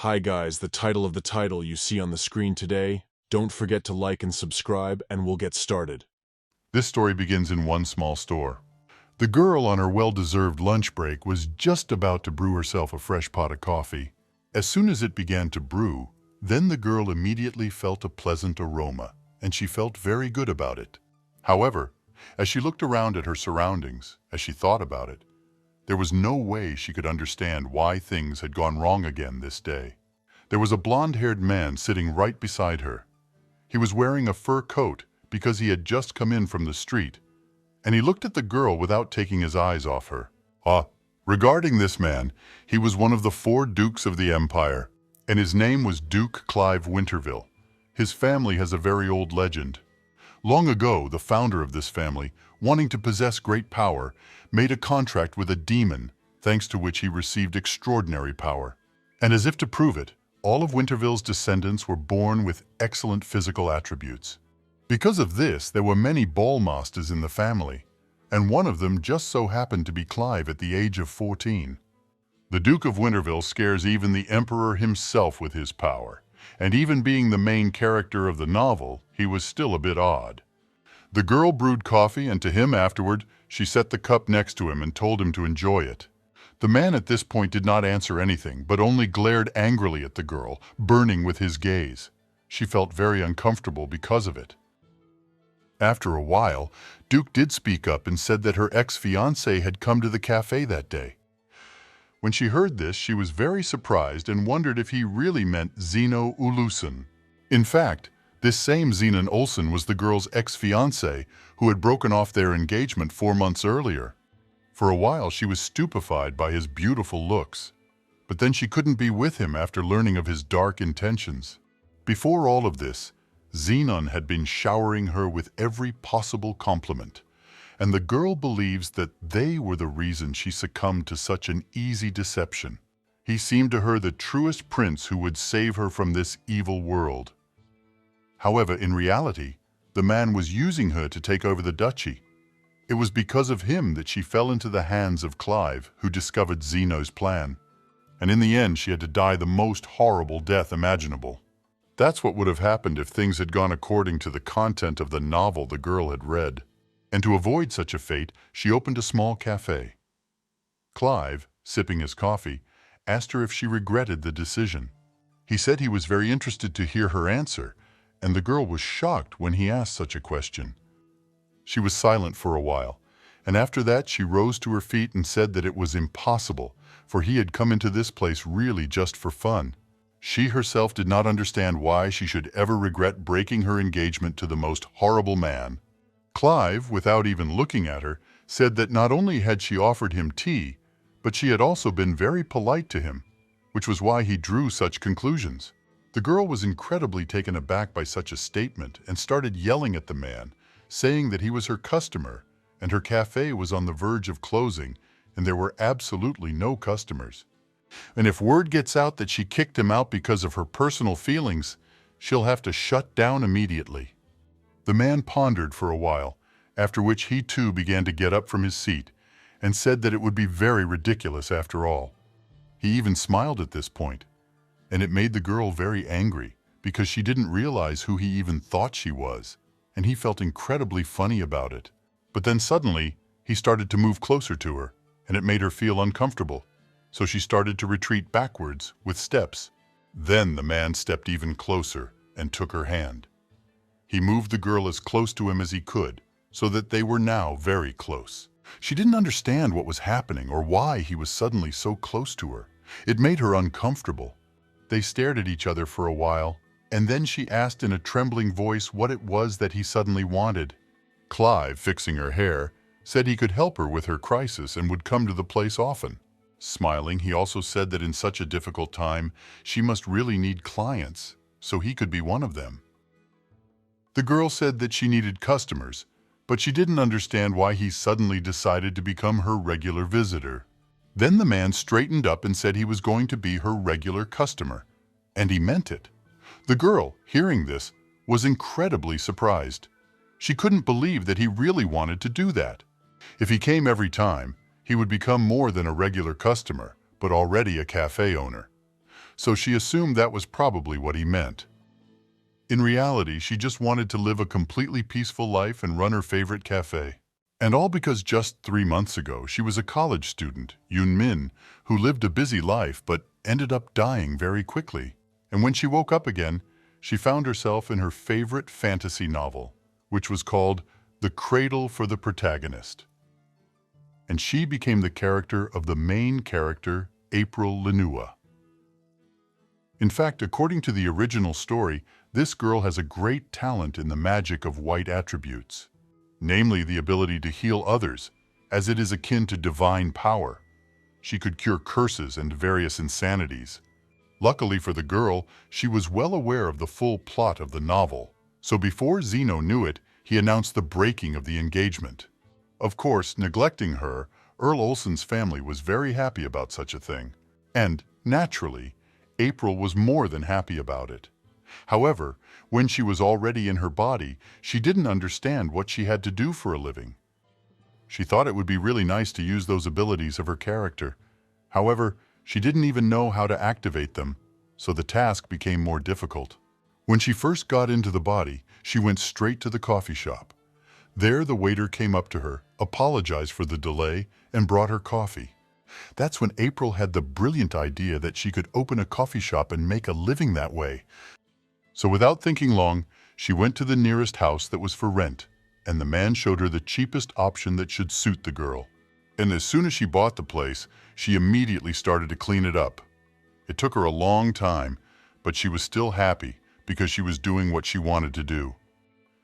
Hi guys, the title of the title you see on the screen today. Don't forget to like and subscribe and we'll get started. This story begins in one small store. The girl on her well-deserved lunch break was just about to brew herself a fresh pot of coffee. As soon as it began to brew, then the girl immediately felt a pleasant aroma, and she felt very good about it. However, as she looked around at her surroundings, as she thought about it, there was no way she could understand why things had gone wrong again this day. There was a blonde-haired man sitting right beside her. He was wearing a fur coat because he had just come in from the street, and he looked at the girl without taking his eyes off her. Regarding this man, he was one of the 4 dukes of the empire, and his name was Duke Clive Winterville. His family has a very old legend. Long ago, the founder of this family, wanting to possess great power, made a contract with a demon, thanks to which he received extraordinary power. And as if to prove it, all of Winterville's descendants were born with excellent physical attributes. Because of this, there were many ball masters in the family, and one of them just so happened to be Clive at the age of 14. The Duke of Winterville scares even the Emperor himself with his power, and even being the main character of the novel, he was still a bit odd. The girl brewed coffee, and to him afterward, she set the cup next to him and told him to enjoy it. The man at this point did not answer anything, but only glared angrily at the girl, burning with his gaze. She felt very uncomfortable because of it. After a while, Duke did speak up and said that her ex-fiancé had come to the cafe that day. When she heard this, she was very surprised and wondered if he really meant Zeno Uluson. In fact, this same Zenon Olsen was the girl's ex-fiancé who had broken off their engagement 4 months earlier. For a while, she was stupefied by his beautiful looks, but then she couldn't be with him after learning of his dark intentions. Before all of this, Zenon had been showering her with every possible compliment, and the girl believes that they were the reason she succumbed to such an easy deception. He seemed to her the truest prince who would save her from this evil world. However, in reality, the man was using her to take over the duchy. It was because of him that she fell into the hands of Clive, who discovered Zeno's plan. And in the end, she had to die the most horrible death imaginable. That's what would have happened if things had gone according to the content of the novel the girl had read. And to avoid such a fate, she opened a small cafe. Clive, sipping his coffee, asked her if she regretted the decision. He said he was very interested to hear her answer, and the girl was shocked when he asked such a question. She was silent for a while, and after that she rose to her feet and said that it was impossible, for he had come into this place really just for fun. She herself did not understand why she should ever regret breaking her engagement to the most horrible man. Clive, without even looking at her, said that not only had she offered him tea, but she had also been very polite to him, which was why he drew such conclusions. The girl was incredibly taken aback by such a statement and started yelling at the man, saying that he was her customer and her cafe was on the verge of closing and there were absolutely no customers. And if word gets out that she kicked him out because of her personal feelings, she'll have to shut down immediately. The man pondered for a while, after which he too began to get up from his seat and said that it would be very ridiculous after all. He even smiled at this point, and it made the girl very angry because she didn't realize who he even thought she was, and he felt incredibly funny about it. But then suddenly, he started to move closer to her, and it made her feel uncomfortable, so she started to retreat backwards with steps. Then the man stepped even closer and took her hand. He moved the girl as close to him as he could, so that they were now very close. She didn't understand what was happening or why he was suddenly so close to her. It made her uncomfortable. They stared at each other for a while, and then she asked in a trembling voice what it was that he suddenly wanted. Clive, fixing her hair, said he could help her with her crisis and would come to the place often. Smiling, he also said that in such a difficult time, she must really need clients, so he could be one of them. The girl said that she needed customers, but she didn't understand why he suddenly decided to become her regular visitor. Then the man straightened up and said he was going to be her regular customer, and he meant it. The girl, hearing this, was incredibly surprised. She couldn't believe that he really wanted to do that. If he came every time, he would become more than a regular customer, but already a cafe owner. so she assumed that was probably what he meant. In reality, she just wanted to live a completely peaceful life and run her favorite cafe. And all because just 3 months ago, she was a college student, Yoon Min, who lived a busy life but ended up dying very quickly. And when she woke up again, she found herself in her favorite fantasy novel, which was called The Cradle for the Protagonist. And she became the character of the main character, April Lenua. In fact, according to the original story, this girl has a great talent in the magic of white attributes, namely the ability to heal others, as it is akin to divine power. She could cure curses and various insanities. Luckily for the girl, she was well aware of the full plot of the novel, so before Zeno knew it, he announced the breaking of the engagement. Of course, neglecting her, Earl Olsen's family was very happy about such a thing. And, naturally, April was more than happy about it. However, when she was already in her body, she didn't understand what she had to do for a living. She thought it would be really nice to use those abilities of her character. However, she didn't even know how to activate them, so the task became more difficult. When she first got into the body, she went straight to the coffee shop. There, the waiter came up to her, apologized for the delay, and brought her coffee. That's when April had the brilliant idea that she could open a coffee shop and make a living that way. So without thinking long, she went to the nearest house that was for rent, and the man showed her the cheapest option that should suit the girl. And as soon as she bought the place, she immediately started to clean it up. It took her a long time, but she was still happy because she was doing what she wanted to do.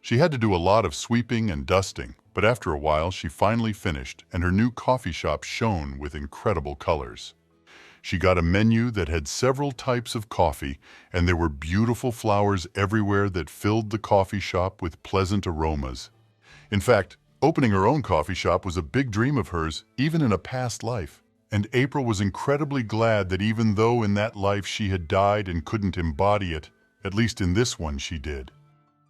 She had to do a lot of sweeping and dusting, but after a while she finally finished, and her new coffee shop shone with incredible colors. She got a menu that had several types of coffee, and there were beautiful flowers everywhere that filled the coffee shop with pleasant aromas. In fact, opening her own coffee shop was a big dream of hers, even in a past life. And April was incredibly glad that even though in that life she had died and couldn't embody it, at least in this one she did.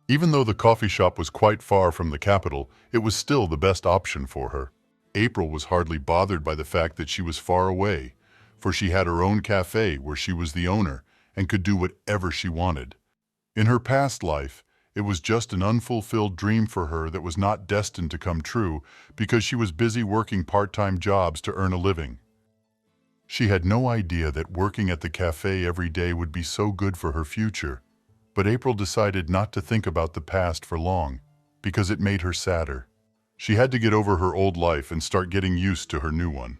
Even though the coffee shop was quite far from the capital, it was still the best option for her. April was hardly bothered by the fact that she was far away, for she had her own cafe where she was the owner and could do whatever she wanted. In her past life, it was just an unfulfilled dream for her that was not destined to come true because she was busy working part-time jobs to earn a living. She had no idea that working at the cafe every day would be so good for her future, but April decided not to think about the past for long because it made her sadder. She had to get over her old life and start getting used to her new one.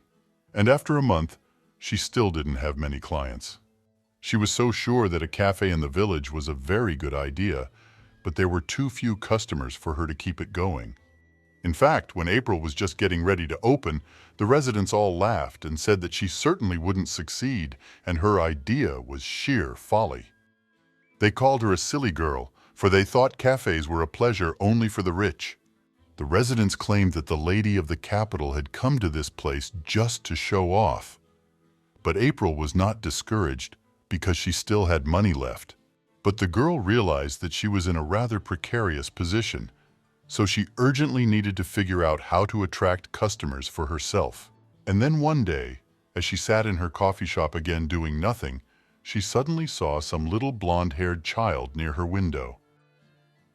And after a month, she still didn't have many clients. She was so sure that a cafe in the village was a very good idea, but there were too few customers for her to keep it going. In fact, when April was just getting ready to open, the residents all laughed and said that she certainly wouldn't succeed and her idea was sheer folly. They called her a silly girl, for they thought cafes were a pleasure only for the rich. The residents claimed that the lady of the capital had come to this place just to show off. But April was not discouraged because she still had money left. But the girl realized that she was in a rather precarious position, so she urgently needed to figure out how to attract customers for herself. And then one day, as she sat in her coffee shop again doing nothing, she suddenly saw some little blonde-haired child near her window.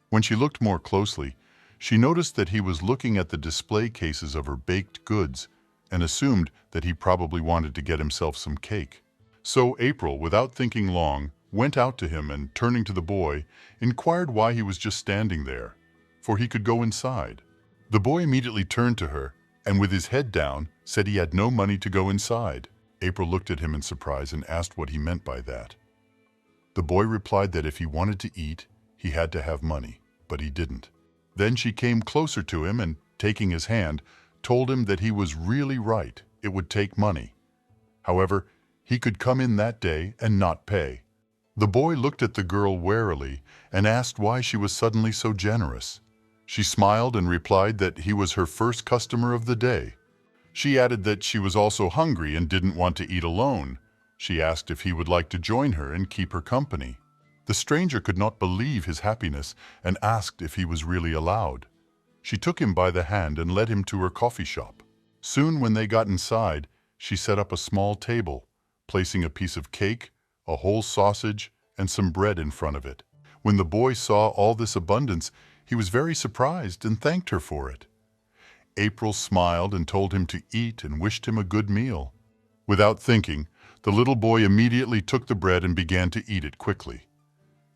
When she looked more closely, she noticed that he was looking at the display cases of her baked goods and assumed that he probably wanted to get himself some cake. So April, without thinking long, went out to him and, turning to the boy, inquired why he was just standing there, for he could go inside. The boy immediately turned to her and, with his head down, said he had no money to go inside. April looked at him in surprise and asked what he meant by that. The boy replied that if he wanted to eat, he had to have money, but he didn't. Then she came closer to him and, taking his hand, told him that he was really right. It would take money. However, he could come in that day and not pay. The boy looked at the girl warily and asked why she was suddenly so generous. She smiled and replied that he was her first customer of the day. She added that she was also hungry and didn't want to eat alone. She asked if he would like to join her and keep her company. The stranger could not believe his happiness and asked if he was really allowed. She took him by the hand and led him to her coffee shop. Soon, when they got inside, she set up a small table, placing a piece of cake, a whole sausage, and some bread in front of it. When the boy saw all this abundance, he was very surprised and thanked her for it. April smiled and told him to eat and wished him a good meal. Without thinking, the little boy immediately took the bread and began to eat it quickly.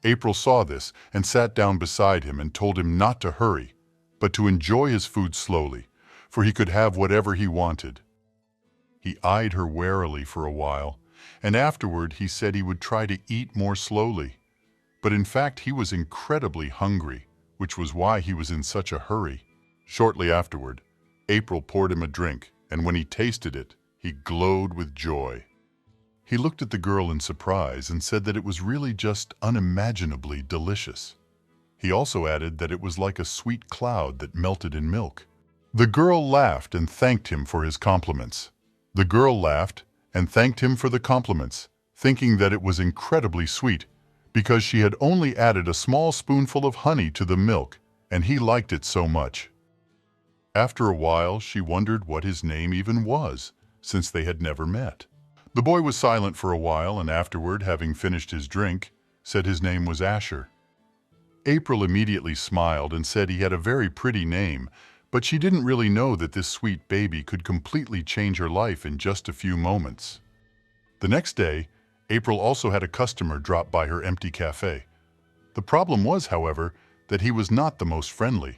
April saw this and sat down beside him and told him not to hurry, but to enjoy his food slowly, for he could have whatever he wanted. He eyed her warily for a while, and afterward he said he would try to eat more slowly. But in fact he was incredibly hungry, which was why he was in such a hurry. Shortly afterward, April poured him a drink, and when he tasted it, he glowed with joy. He looked at the girl in surprise and said that it was really just unimaginably delicious. He also added that it was like a sweet cloud that melted in milk. The girl laughed and thanked him for his compliments. Thinking that it was incredibly sweet, because she had only added a small spoonful of honey to the milk, and he liked it so much. After a while, she wondered what his name even was, since they had never met. The boy was silent for a while, and afterward, having finished his drink, said his name was Asher. April immediately smiled and said he had a very pretty name, but she didn't really know that this sweet baby could completely change her life in just a few moments. The next day, April also had a customer drop by her empty cafe. The problem was, however, that he was not the most friendly.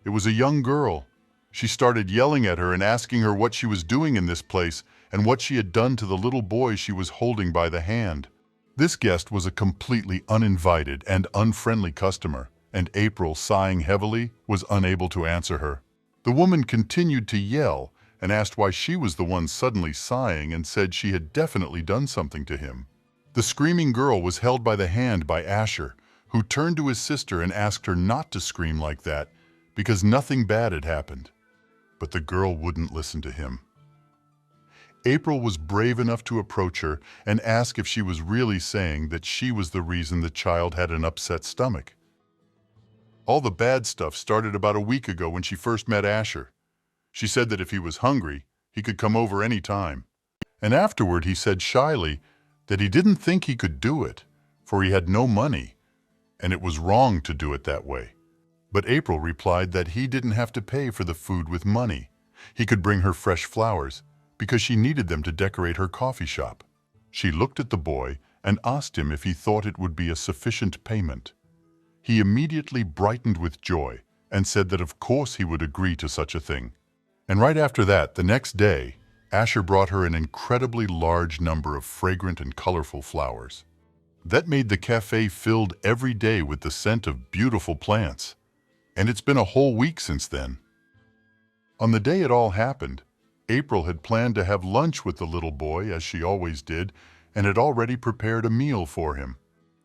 It was a young girl. She started yelling at her and asking her what she was doing in this place and what she had done to the little boy she was holding by the hand. This guest was a completely uninvited and unfriendly customer, and April, sighing heavily, was unable to answer her. The woman continued to yell and asked why she was the one suddenly sighing and said she had definitely done something to him. The screaming girl was held by the hand by Asher, who turned to his sister and asked her not to scream like that because nothing bad had happened. But the girl wouldn't listen to him. April was brave enough to approach her and ask if she was really saying that she was the reason the child had an upset stomach. All the bad stuff started about a week ago when she first met Asher. She said that if he was hungry, he could come over any time. And afterward he said shyly that he didn't think he could do it, for he had no money, and it was wrong to do it that way. But April replied that he didn't have to pay for the food with money. He could bring her fresh flowers, because she needed them to decorate her coffee shop. She looked at the boy and asked him if he thought it would be a sufficient payment. He immediately brightened with joy and said that of course he would agree to such a thing. And right after that, the next day, Asher brought her an incredibly large number of fragrant and colorful flowers. That made the cafe filled every day with the scent of beautiful plants. And it's been a whole week since then. On the day it all happened, April had planned to have lunch with the little boy, as she always did, and had already prepared a meal for him.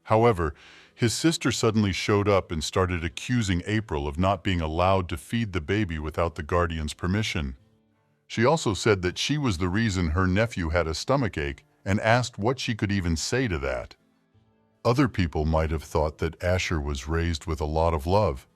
However, his sister suddenly showed up and started accusing April of not being allowed to feed the baby without the guardian's permission. She also said that she was the reason her nephew had a stomachache and asked what she could even say to that. Other people might have thought that Asher was raised with a lot of love.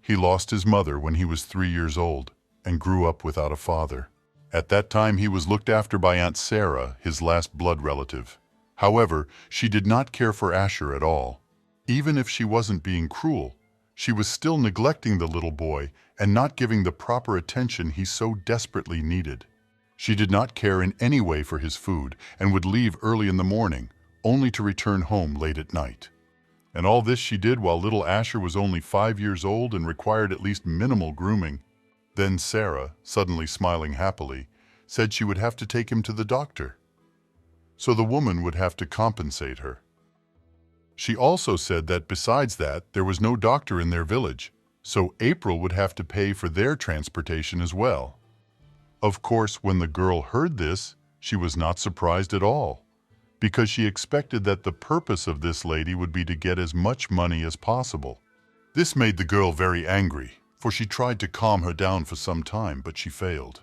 He lost his mother when he was 3 years old and grew up without a father. At that time, he was looked after by Aunt Sarah, his last blood relative. However, she did not care for Asher at all. Even if she wasn't being cruel, she was still neglecting the little boy and not giving the proper attention he so desperately needed. She did not care in any way for his food and would leave early in the morning, only to return home late at night. And all this she did while little Asher was only 5 years old and required at least minimal grooming. Then Sarah, suddenly smiling happily, said she would have to take him to the doctor. So the woman would have to compensate her. She also said that besides that, there was no doctor in their village, so April would have to pay for their transportation as well. Of course, when the girl heard this, she was not surprised at all, because she expected that the purpose of this lady would be to get as much money as possible. This made the girl very angry, for she tried to calm her down for some time, but she failed.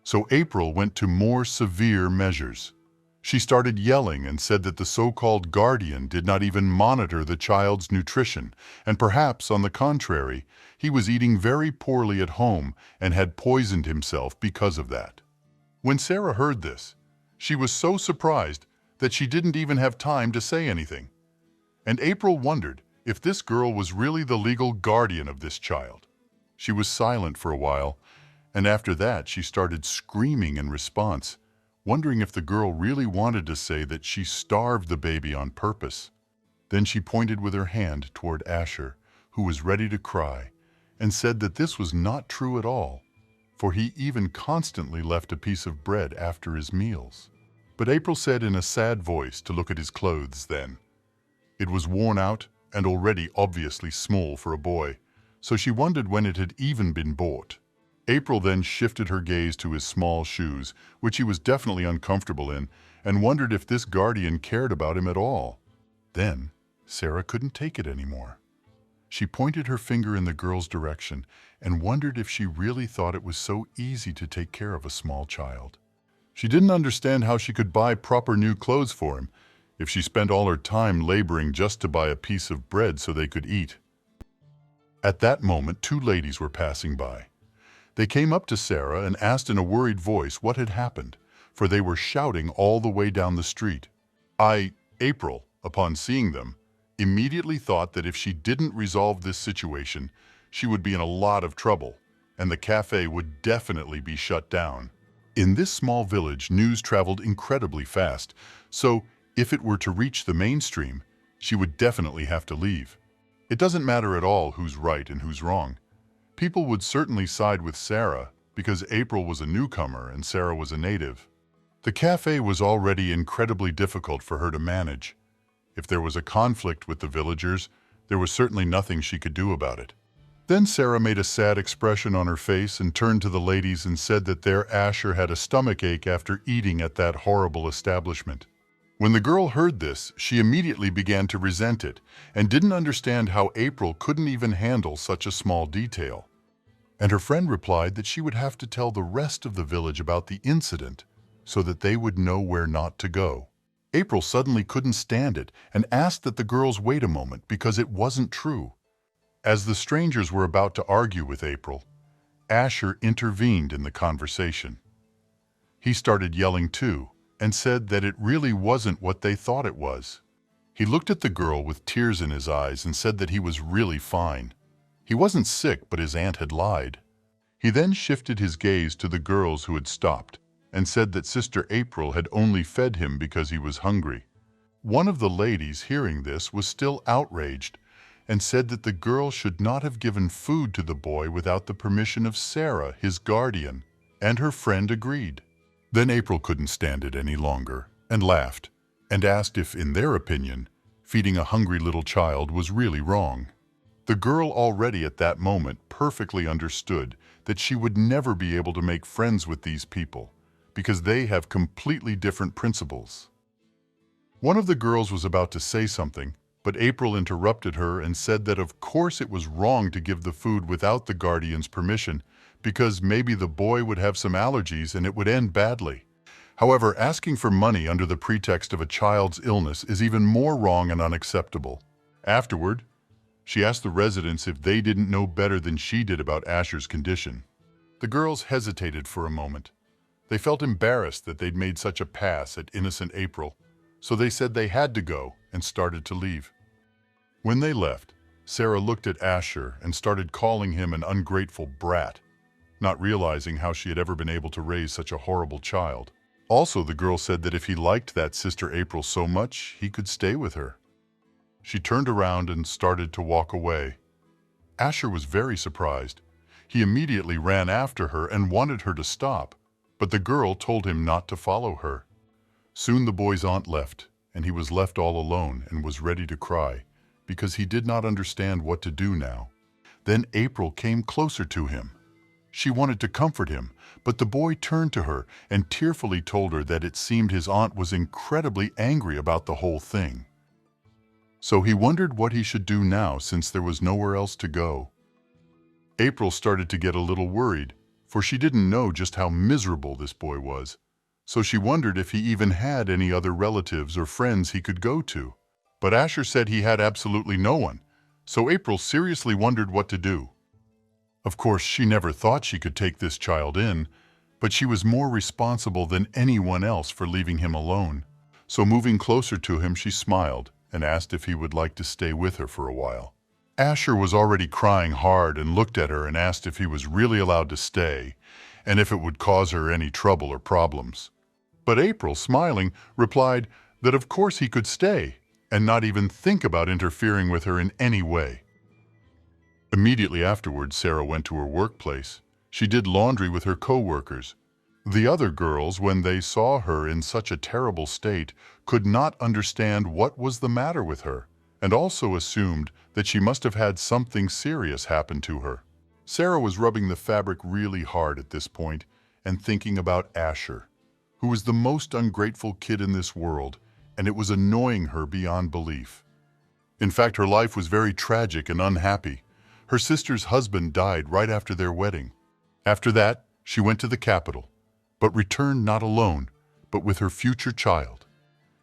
So April went to more severe measures. She started yelling and said that the so-called guardian did not even monitor the child's nutrition, and perhaps, on the contrary, he was eating very poorly at home and had poisoned himself because of that. When Sarah heard this, she was so surprised that she didn't even have time to say anything. And April wondered if this girl was really the legal guardian of this child. She was silent for a while, and after that she started screaming in response, wondering if the girl really wanted to say that she starved the baby on purpose. Then she pointed with her hand toward Asher, who was ready to cry, and said that this was not true at all, for he even constantly left a piece of bread after his meals. But April said in a sad voice to look at his clothes then. It was worn out and already obviously small for a boy, so she wondered when it had even been bought. April then shifted her gaze to his small shoes, which he was definitely uncomfortable in, and wondered if this guardian cared about him at all. Then, Sarah couldn't take it anymore. She pointed her finger in the girl's direction and wondered if she really thought it was so easy to take care of a small child. She didn't understand how she could buy proper new clothes for him if she spent all her time laboring just to buy a piece of bread so they could eat. At that moment, two ladies were passing by. They came up to Sarah and asked in a worried voice what had happened, for they were shouting all the way down the street. April, upon seeing them, immediately thought that if she didn't resolve this situation, she would be in a lot of trouble, and the cafe would definitely be shut down. In this small village, news traveled incredibly fast, so if it were to reach the mainstream, she would definitely have to leave. It doesn't matter at all who's right and who's wrong. People would certainly side with Sarah because April was a newcomer and Sarah was a native. The cafe was already incredibly difficult for her to manage. If there was a conflict with the villagers, there was certainly nothing she could do about it. Then Sarah made a sad expression on her face and turned to the ladies and said that their Asher had a stomachache after eating at that horrible establishment. When the girl heard this, she immediately began to resent it and didn't understand how April couldn't even handle such a small detail. And her friend replied that she would have to tell the rest of the village about the incident so that they would know where not to go. April suddenly couldn't stand it and asked that the girls wait a moment because it wasn't true. As the strangers were about to argue with April, Asher intervened in the conversation. He started yelling too, and said that it really wasn't what they thought it was. He looked at the girl with tears in his eyes and said that he was really fine. He wasn't sick, but his aunt had lied. He then shifted his gaze to the girls who had stopped and said that Sister April had only fed him because he was hungry. One of the ladies, hearing this, was still outraged and said that the girl should not have given food to the boy without the permission of Sarah, his guardian, and her friend agreed. Then April couldn't stand it any longer and laughed and asked if, in their opinion, feeding a hungry little child was really wrong. The girl already at that moment perfectly understood that she would never be able to make friends with these people because they have completely different principles. One of the girls was about to say something, but April interrupted her and said that of course it was wrong to give the food without the guardian's permission because maybe the boy would have some allergies and it would end badly. However, asking for money under the pretext of a child's illness is even more wrong and unacceptable. Afterward, she asked the residents if they didn't know better than she did about Asher's condition. The girls hesitated for a moment. They felt embarrassed that they'd made such a pass at innocent April, so they said they had to go and started to leave. When they left, Sarah looked at Asher and started calling him an ungrateful brat, not realizing how she had ever been able to raise such a horrible child. Also, the girl said that if he liked that Sister April so much, he could stay with her. She turned around and started to walk away. Asher was very surprised. He immediately ran after her and wanted her to stop, but the girl told him not to follow her. Soon the boy's aunt left, and he was left all alone and was ready to cry, because he did not understand what to do now. Then April came closer to him. She wanted to comfort him, but the boy turned to her and tearfully told her that it seemed his aunt was incredibly angry about the whole thing. So he wondered what he should do now since there was nowhere else to go. April started to get a little worried, for she didn't know just how miserable this boy was. So she wondered if he even had any other relatives or friends he could go to. But Asher said he had absolutely no one, so April seriously wondered what to do. Of course, she never thought she could take this child in, but she was more responsible than anyone else for leaving him alone. So moving closer to him, she smiled and asked if he would like to stay with her for a while. Asher was already crying hard and looked at her and asked if he was really allowed to stay and if it would cause her any trouble or problems. But April, smiling, replied that of course he could stay and not even think about interfering with her in any way. Immediately afterwards, Sarah went to her workplace. She did laundry with her co-workers. The other girls, when they saw her in such a terrible state, could not understand what was the matter with her, and also assumed that she must have had something serious happen to her. Sarah was rubbing the fabric really hard at this point and thinking about Asher, who was the most ungrateful kid in this world, and it was annoying her beyond belief. In fact, her life was very tragic and unhappy. Her sister's husband died right after their wedding. After that, she went to the capital, but returned not alone, but with her future child.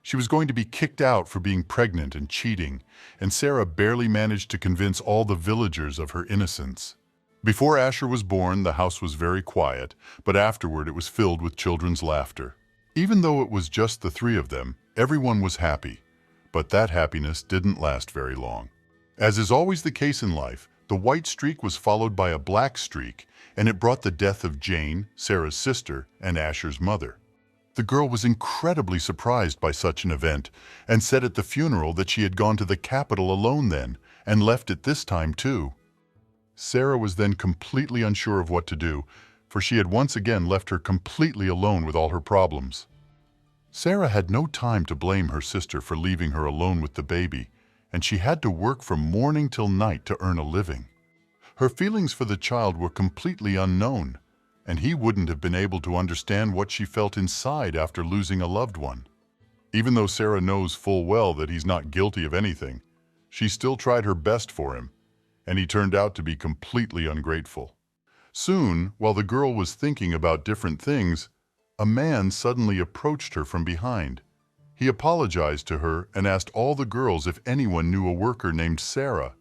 She was going to be kicked out for being pregnant and cheating, and Sarah barely managed to convince all the villagers of her innocence. Before Asher was born, the house was very quiet, but afterward it was filled with children's laughter. Even though it was just the three of them, everyone was happy, but that happiness didn't last very long. As is always the case in life, the white streak was followed by a black streak, and it brought the death of Jane, Sarah's sister, and Asher's mother. The girl was incredibly surprised by such an event and said at the funeral that she had gone to the capital alone then and left it this time too. Sarah was then completely unsure of what to do, for she had once again left her completely alone with all her problems. Sarah had no time to blame her sister for leaving her alone with the baby, and she had to work from morning till night to earn a living. Her feelings for the child were completely unknown, and he wouldn't have been able to understand what she felt inside after losing a loved one. Even though Sarah knows full well that he's not guilty of anything, she still tried her best for him, and he turned out to be completely ungrateful. Soon, while the girl was thinking about different things, a man suddenly approached her from behind. He apologized to her and asked all the girls if anyone knew a worker named Sarah.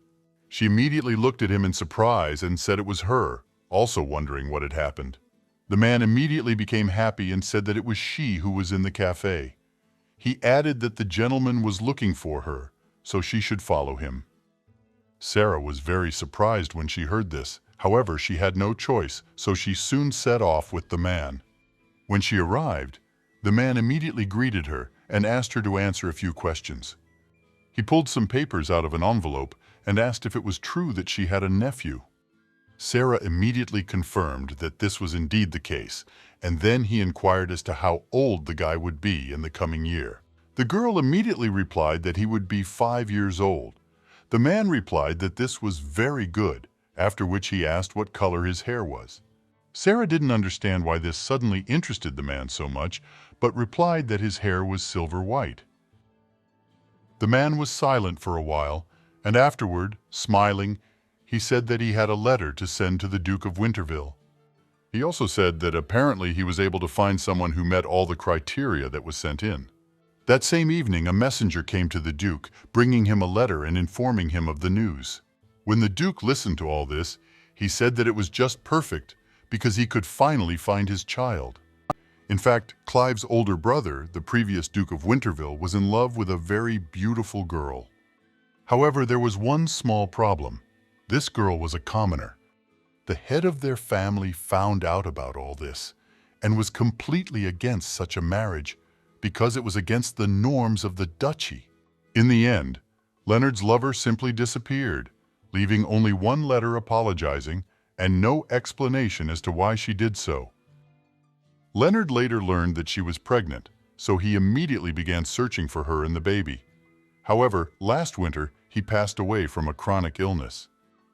She immediately looked at him in surprise and said it was her, also wondering what had happened. The man immediately became happy and said that it was she who was in the cafe. He added that the gentleman was looking for her, so she should follow him. Sarah was very surprised when she heard this. However, she had no choice, so she soon set off with the man. When she arrived, the man immediately greeted her and asked her to answer a few questions. He pulled some papers out of an envelope and asked if it was true that she had a nephew. Sarah immediately confirmed that this was indeed the case, and then he inquired as to how old the guy would be in the coming year. The girl immediately replied that he would be 5 years old. The man replied that this was very good, after which he asked what color his hair was. Sarah didn't understand why this suddenly interested the man so much, but replied that his hair was silver white. The man was silent for a while, and afterward, smiling, he said that he had a letter to send to the Duke of Winterville. He also said that apparently he was able to find someone who met all the criteria that was sent in. That same evening, a messenger came to the Duke, bringing him a letter and informing him of the news. When the Duke listened to all this, he said that it was just perfect because he could finally find his child. In fact, Clive's older brother, the previous Duke of Winterville, was in love with a very beautiful girl. However, there was one small problem. This girl was a commoner. The head of their family found out about all this and was completely against such a marriage because it was against the norms of the duchy. In the end, Leonard's lover simply disappeared, leaving only one letter apologizing and no explanation as to why she did so. Leonard later learned that she was pregnant, so he immediately began searching for her and the baby. However, last winter, he passed away from a chronic illness.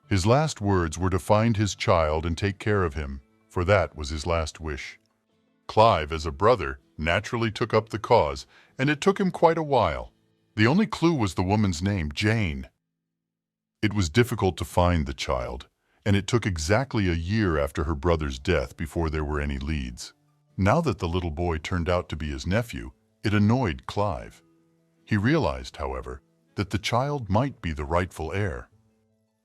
His last words were to find his child and take care of him, for that was his last wish. Clive, as a brother, naturally took up the cause, and it took him quite a while. The only clue was the woman's name, Jane. It was difficult to find the child, and it took exactly a year after her brother's death before there were any leads. Now that the little boy turned out to be his nephew, it annoyed Clive. He realized, however, that the child might be the rightful heir.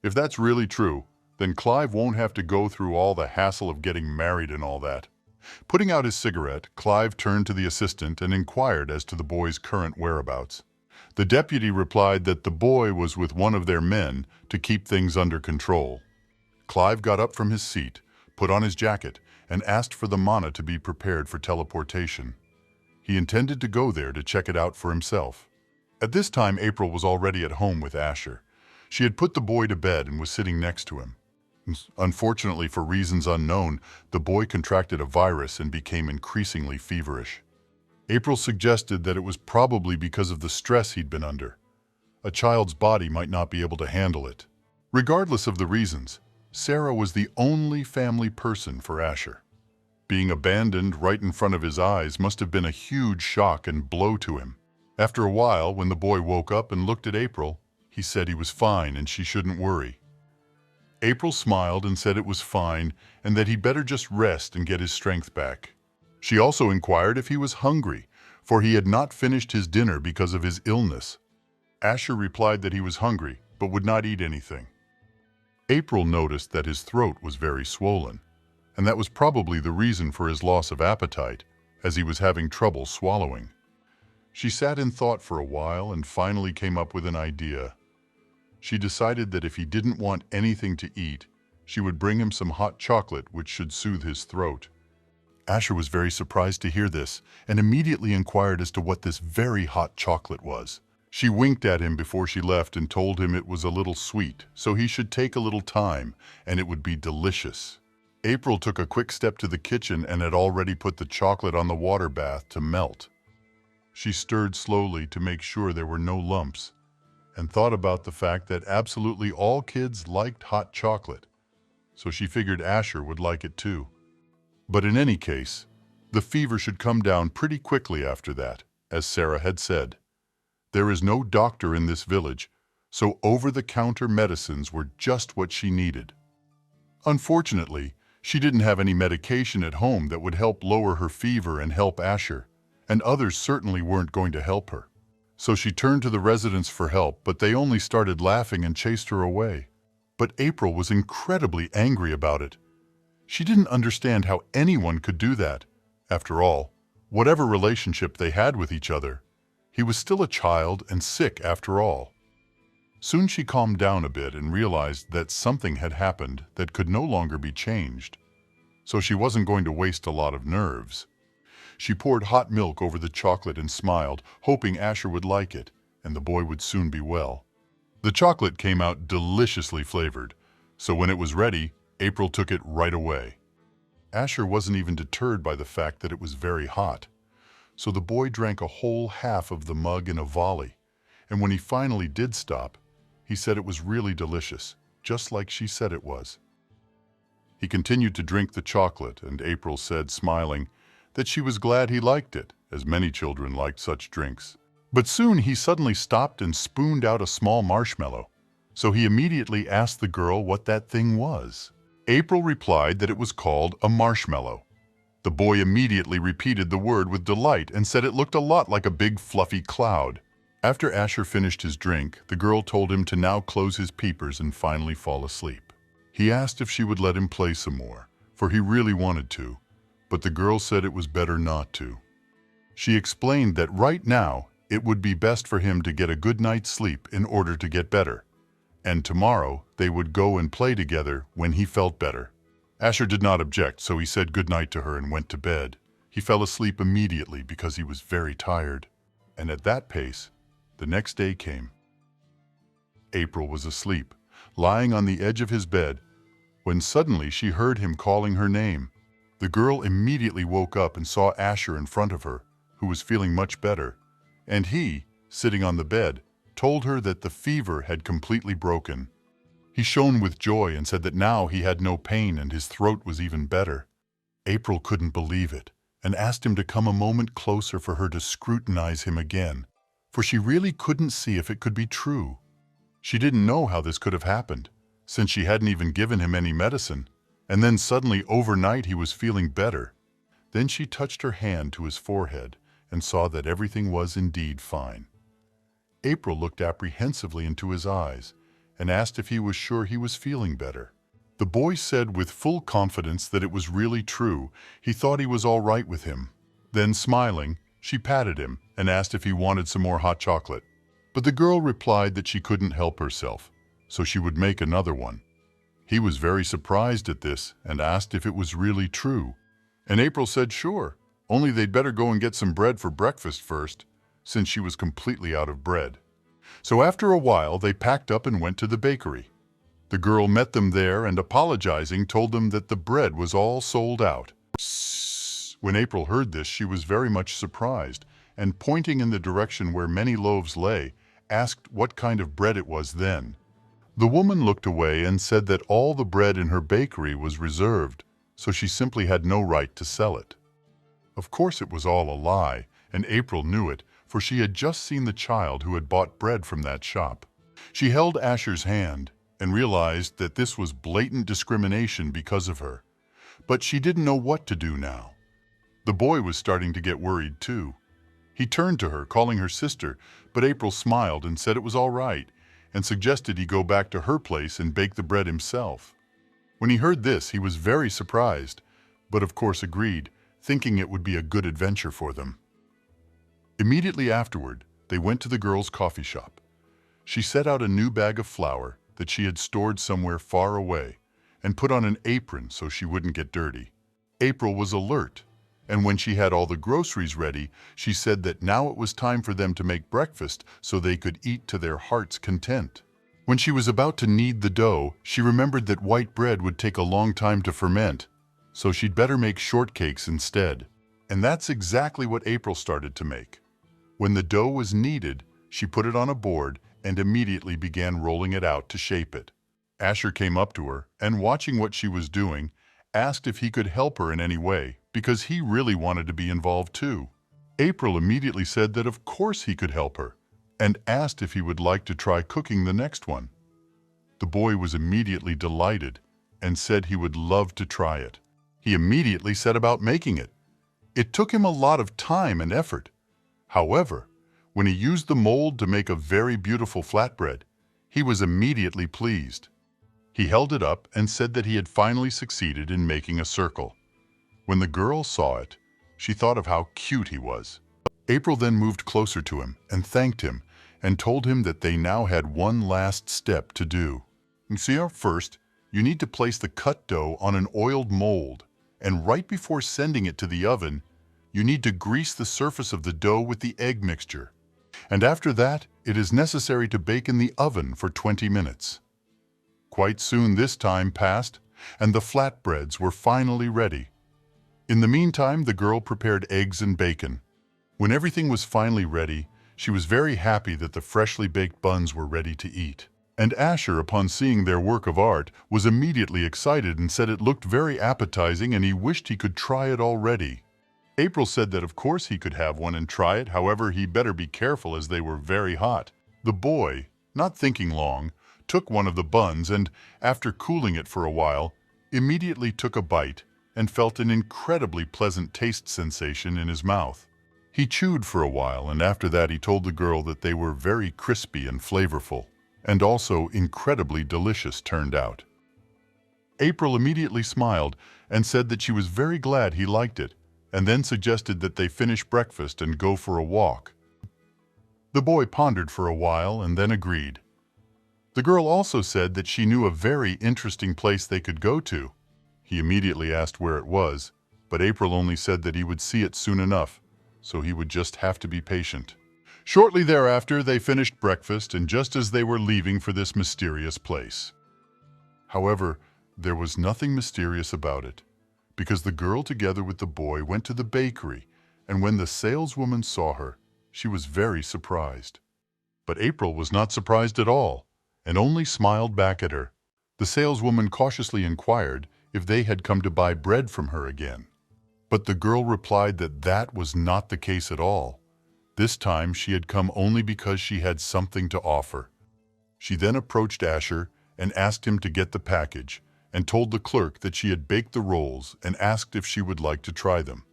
If that's really true, then Clive won't have to go through all the hassle of getting married and all that. Putting out his cigarette, Clive turned to the assistant and inquired as to the boy's current whereabouts. The deputy replied that the boy was with one of their men to keep things under control. Clive got up from his seat, put on his jacket, and asked for the mana to be prepared for teleportation. He intended to go there to check it out for himself. At this time, April was already at home with Asher. She had put the boy to bed and was sitting next to him. Unfortunately, for reasons unknown, the boy contracted a virus and became increasingly feverish. April suggested that it was probably because of the stress he'd been under. A child's body might not be able to handle it. Regardless of the reasons, Sarah was the only family person for Asher. Being abandoned right in front of his eyes must have been a huge shock and blow to him. After a while, when the boy woke up and looked at April, he said he was fine and she shouldn't worry. April smiled and said it was fine and that he'd better just rest and get his strength back. She also inquired if he was hungry, for he had not finished his dinner because of his illness. Asher replied that he was hungry, but would not eat anything. April noticed that his throat was very swollen, and that was probably the reason for his loss of appetite, as he was having trouble swallowing. She sat in thought for a while and finally came up with an idea. She decided that if he didn't want anything to eat, she would bring him some hot chocolate which should soothe his throat. Asher was very surprised to hear this and immediately inquired as to what this very hot chocolate was. She winked at him before she left and told him it was a little sweet, so he should take a little time and it would be delicious. April took a quick step to the kitchen and had already put the chocolate on the water bath to melt. She stirred slowly to make sure there were no lumps and thought about the fact that absolutely all kids liked hot chocolate, so she figured Asher would like it too. But in any case, the fever should come down pretty quickly after that, as Sarah had said. There is no doctor in this village, so over-the-counter medicines were just what she needed. Unfortunately, she didn't have any medication at home that would help lower her fever and help Asher, and others certainly weren't going to help her. So she turned to the residents for help, but they only started laughing and chased her away. But April was incredibly angry about it. She didn't understand how anyone could do that. After all, whatever relationship they had with each other, he was still a child and sick after all. Soon she calmed down a bit and realized that something had happened that could no longer be changed. So she wasn't going to waste a lot of nerves. She poured hot milk over the chocolate and smiled, hoping Asher would like it, and the boy would soon be well. The chocolate came out deliciously flavored, so when it was ready, April took it right away. Asher wasn't even deterred by the fact that it was very hot, so the boy drank a whole half of the mug in a volley, and when he finally did stop, he said it was really delicious, just like she said it was. He continued to drink the chocolate, and April said, smiling, that she was glad he liked it, as many children liked such drinks. But soon he suddenly stopped and spooned out a small marshmallow, so he immediately asked the girl what that thing was. April replied that it was called a marshmallow. The boy immediately repeated the word with delight and said it looked a lot like a big fluffy cloud. After Asher finished his drink, the girl told him to now close his peepers and finally fall asleep. He asked if she would let him play some more, for he really wanted to, but the girl said it was better not to. She explained that right now it would be best for him to get a good night's sleep in order to get better, and tomorrow they would go and play together when he felt better. Asher did not object, so he said goodnight to her and went to bed. He fell asleep immediately because he was very tired, and at that pace, the next day came. April was asleep, lying on the edge of his bed, when suddenly she heard him calling her name. The girl immediately woke up and saw Asher in front of her, who was feeling much better, and he, sitting on the bed, told her that the fever had completely broken. He shone with joy and said that now he had no pain and his throat was even better. April couldn't believe it and asked him to come a moment closer for her to scrutinize him again, for she really couldn't see if it could be true. She didn't know how this could have happened, since she hadn't even given him any medicine, and then suddenly overnight he was feeling better. Then she touched her hand to his forehead and saw that everything was indeed fine. April looked apprehensively into his eyes and asked if he was sure he was feeling better. The boy said with full confidence that it was really true. He thought he was all right with him. Then, smiling, she patted him and asked if he wanted some more hot chocolate. But the girl replied that she couldn't help herself, so she would make another one. He was very surprised at this and asked if it was really true. And April said sure, only they'd better go and get some bread for breakfast first, since she was completely out of bread. So after a while, they packed up and went to the bakery. The girl met them there and, apologizing, told them that the bread was all sold out. When April heard this, she was very much surprised, and pointing in the direction where many loaves lay, asked what kind of bread it was then. The woman looked away and said that all the bread in her bakery was reserved, so she simply had no right to sell it. Of course it was all a lie, and April knew it, for she had just seen the child who had bought bread from that shop. She held Asher's hand and realized that this was blatant discrimination because of her. But she didn't know what to do now. The boy was starting to get worried too. He turned to her, calling her sister, but April smiled and said it was all right, and suggested he go back to her place and bake the bread himself. When he heard this, he was very surprised, but of course agreed, thinking it would be a good adventure for them. Immediately afterward, they went to the girl's coffee shop. She set out a new bag of flour that she had stored somewhere far away and put on an apron so she wouldn't get dirty. April was alert, and when she had all the groceries ready, she said that now it was time for them to make breakfast so they could eat to their heart's content. When she was about to knead the dough, she remembered that white bread would take a long time to ferment, so she'd better make shortcakes instead. And that's exactly what April started to make. When the dough was kneaded, she put it on a board and immediately began rolling it out to shape it. Asher came up to her and, watching what she was doing, asked if he could help her in any way, because he really wanted to be involved too. April immediately said that of course he could help her, and asked if he would like to try cooking the next one. The boy was immediately delighted and said he would love to try it. He immediately set about making it. It took him a lot of time and effort. However, when he used the mold to make a very beautiful flatbread, he was immediately pleased. He held it up and said that he had finally succeeded in making a circle. When the girl saw it, she thought of how cute he was. April then moved closer to him and thanked him and told him that they now had one last step to do. You see, first, you need to place the cut dough on an oiled mold, and right before sending it to the oven, you need to grease the surface of the dough with the egg mixture. And after that, it is necessary to bake in the oven for 20 minutes. Quite soon this time passed, and the flatbreads were finally ready. In the meantime, the girl prepared eggs and bacon. When everything was finally ready, she was very happy that the freshly baked buns were ready to eat. And Asher, upon seeing their work of art, was immediately excited and said it looked very appetizing and he wished he could try it already. April said that of course he could have one and try it, however he better be careful as they were very hot. The boy, not thinking long, took one of the buns and, after cooling it for a while, immediately took a bite and felt an incredibly pleasant taste sensation in his mouth. He chewed for a while, and after that he told the girl that they were very crispy and flavorful, and also incredibly delicious turned out. April immediately smiled and said that she was very glad he liked it, and then suggested that they finish breakfast and go for a walk. The boy pondered for a while and then agreed. The girl also said that she knew a very interesting place they could go to. He immediately asked where it was, but April only said that he would see it soon enough, so he would just have to be patient. Shortly thereafter, they finished breakfast, and just as they were leaving for this mysterious place. However, there was nothing mysterious about it, because the girl together with the boy went to the bakery, and when the saleswoman saw her, she was very surprised. But April was not surprised at all, and only smiled back at her. The saleswoman cautiously inquired if they had come to buy bread from her again. But the girl replied that that was not the case at all. This time she had come only because she had something to offer. She then approached Asher and asked him to get the package, and told the clerk that she had baked the rolls and asked if she would like to try them.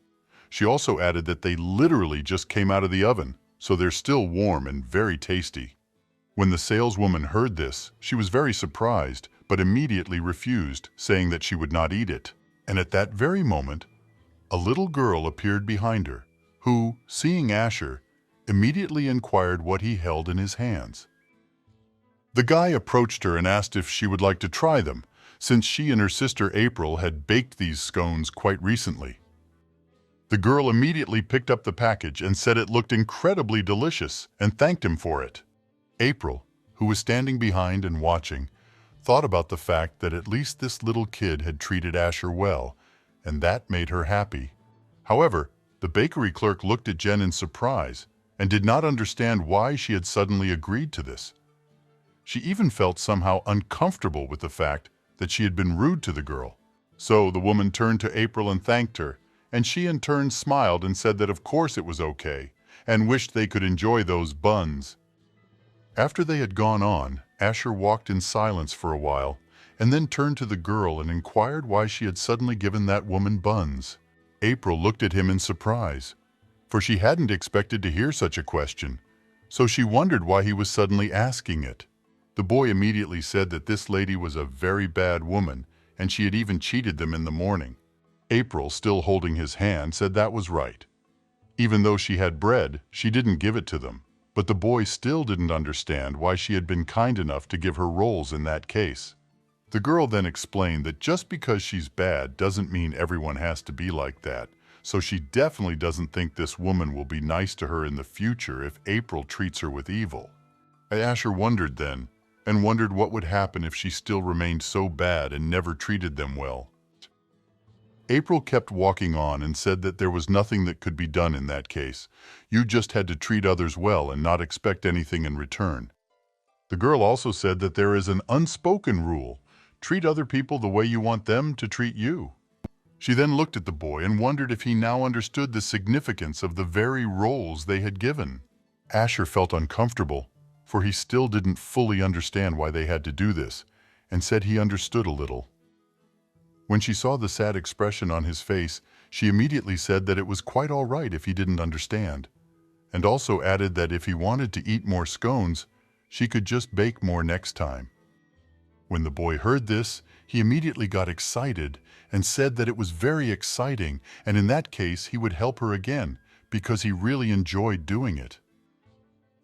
She also added that they literally just came out of the oven, so they're still warm and very tasty. When the saleswoman heard this, she was very surprised, but immediately refused, saying that she would not eat it. And at that very moment, a little girl appeared behind her, who, seeing Asher, immediately inquired what he held in his hands. The guy approached her and asked if she would like to try them, since she and her sister April had baked these scones quite recently. The girl immediately picked up the package and said it looked incredibly delicious and thanked him for it. April, who was standing behind and watching, thought about the fact that at least this little kid had treated Asher well, and that made her happy. However, the bakery clerk looked at Jen in surprise and did not understand why she had suddenly agreed to this. She even felt somehow uncomfortable with the fact that she had been rude to the girl. So the woman turned to April and thanked her, and she in turn smiled and said that of course it was okay, and wished they could enjoy those buns. After they had gone on, Asher walked in silence for a while, and then turned to the girl and inquired why she had suddenly given that woman buns. April looked at him in surprise, for she hadn't expected to hear such a question, so she wondered why he was suddenly asking it. The boy immediately said that this lady was a very bad woman, and she had even cheated them in the morning. April, still holding his hand, said that was right. Even though she had bread, she didn't give it to them. But the boy still didn't understand why she had been kind enough to give her rolls in that case. The girl then explained that just because she's bad doesn't mean everyone has to be like that, so she definitely doesn't think this woman will be nice to her in the future if April treats her with evil. Asher wondered then, and wondered what would happen if she still remained so bad and never treated them well. April kept walking on and said that there was nothing that could be done in that case. You just had to treat others well and not expect anything in return. The girl also said that there is an unspoken rule: treat other people the way you want them to treat you. She then looked at the boy and wondered if he now understood the significance of the very roles they had given. Asher felt uncomfortable, for he still didn't fully understand why they had to do this, and said he understood a little. When she saw the sad expression on his face, she immediately said that it was quite all right if he didn't understand, and also added that if he wanted to eat more scones, she could just bake more next time. When the boy heard this, he immediately got excited and said that it was very exciting, and in that case he would help her again because he really enjoyed doing it.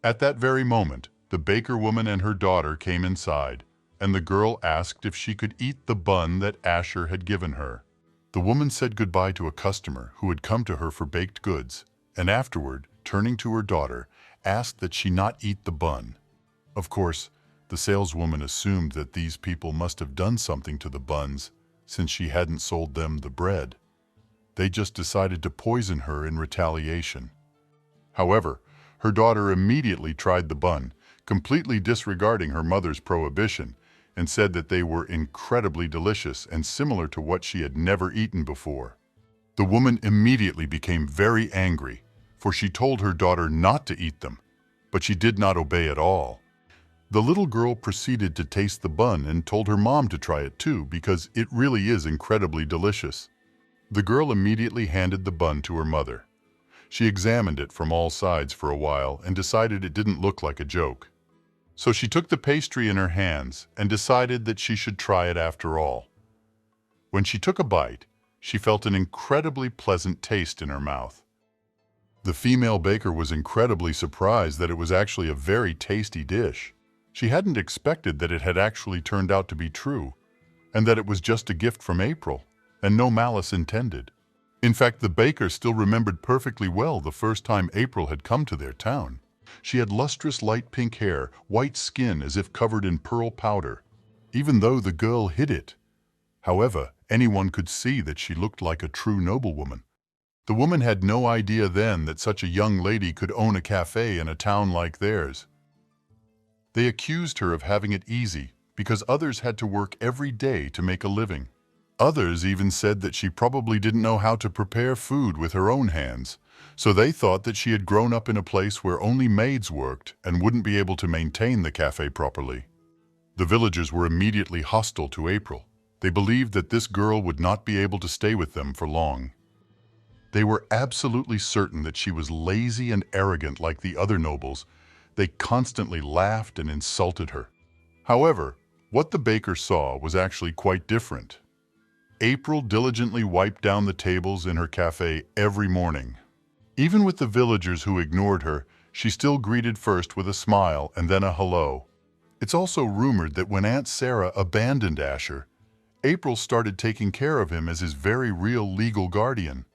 At that very moment, the baker woman and her daughter came inside, and the girl asked if she could eat the bun that Asher had given her. The woman said goodbye to a customer who had come to her for baked goods, and afterward, turning to her daughter, asked that she not eat the bun. Of course, the saleswoman assumed that these people must have done something to the buns, since she hadn't sold them the bread. They just decided to poison her in retaliation. However, her daughter immediately tried the bun, completely disregarding her mother's prohibition, and said that they were incredibly delicious and similar to what she had never eaten before. The woman immediately became very angry, for she told her daughter not to eat them, but she did not obey at all. The little girl proceeded to taste the bun and told her mom to try it too because it really is incredibly delicious. The girl immediately handed the bun to her mother. She examined it from all sides for a while and decided it didn't look like a joke. So she took the pastry in her hands and decided that she should try it after all. When she took a bite, she felt an incredibly pleasant taste in her mouth. The female baker was incredibly surprised that it was actually a very tasty dish. She hadn't expected that it had actually turned out to be true, and that it was just a gift from April, and no malice intended. In fact, the baker still remembered perfectly well the first time April had come to their town. She had lustrous light pink hair, white skin as if covered in pearl powder, even though the girl hid it. However, anyone could see that she looked like a true noblewoman. The woman had no idea then that such a young lady could own a cafe in a town like theirs. They accused her of having it easy because others had to work every day to make a living. Others even said that she probably didn't know how to prepare food with her own hands, so they thought that she had grown up in a place where only maids worked and wouldn't be able to maintain the cafe properly. The villagers were immediately hostile to April. They believed that this girl would not be able to stay with them for long. They were absolutely certain that she was lazy and arrogant like the other nobles. They constantly laughed and insulted her. However, What the baker saw was actually quite different. April diligently wiped down the tables in her cafe every morning. Even with the villagers who ignored her, she still greeted first with a smile and then a hello. It's also rumored that when Aunt Sarah abandoned Asher, April started taking care of him as his very real legal guardian.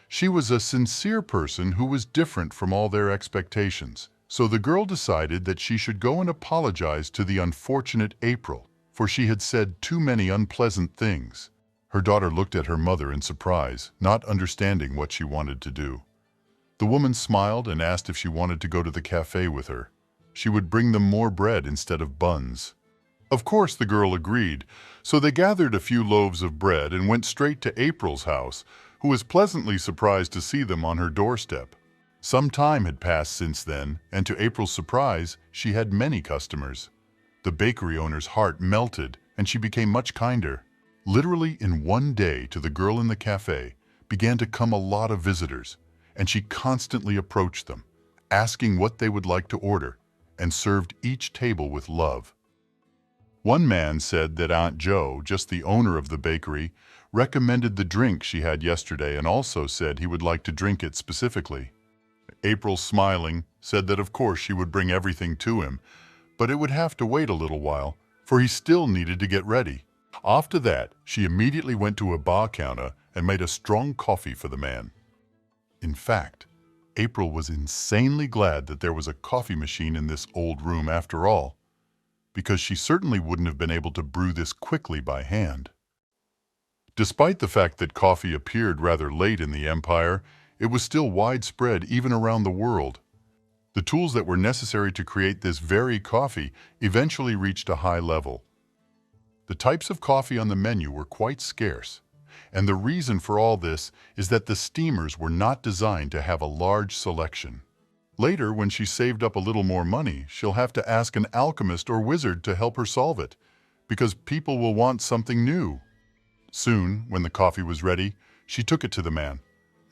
She was a sincere person who was different from all their expectations, so the girl decided that she should go and apologize to the unfortunate April, for she had said too many unpleasant things. Her daughter looked at her mother in surprise, not understanding what she wanted to do. The woman smiled and asked if she wanted to go to the cafe with her. She would bring them more bread instead of buns. Of course the girl agreed, so they gathered a few loaves of bread and went straight to April's house, who was pleasantly surprised to see them on her doorstep. Some time had passed since then, and to April's surprise, she had many customers. The bakery owner's heart melted, and she became much kinder. Literally in one day, to the girl in the cafe began to come a lot of visitors, and she constantly approached them, asking what they would like to order, and served each table with love. One man said that Aunt Joe, just the owner of the bakery, recommended the drink she had yesterday and also said he would like to drink it specifically. April, smiling, said that of course she would bring everything to him, but it would have to wait a little while, for he still needed to get ready. After that, she immediately went to a bar counter and made a strong coffee for the man. In fact, April was insanely glad that there was a coffee machine in this old room after all, because she certainly wouldn't have been able to brew this quickly by hand. Despite the fact that coffee appeared rather late in the empire, it was still widespread even around the world. The tools that were necessary to create this very coffee eventually reached a high level. The types of coffee on the menu were quite scarce, and the reason for all this is that the steamers were not designed to have a large selection. Later, when she saved up a little more money, she'll have to ask an alchemist or wizard to help her solve it, because people will want something new. Soon, when the coffee was ready, she took it to the man,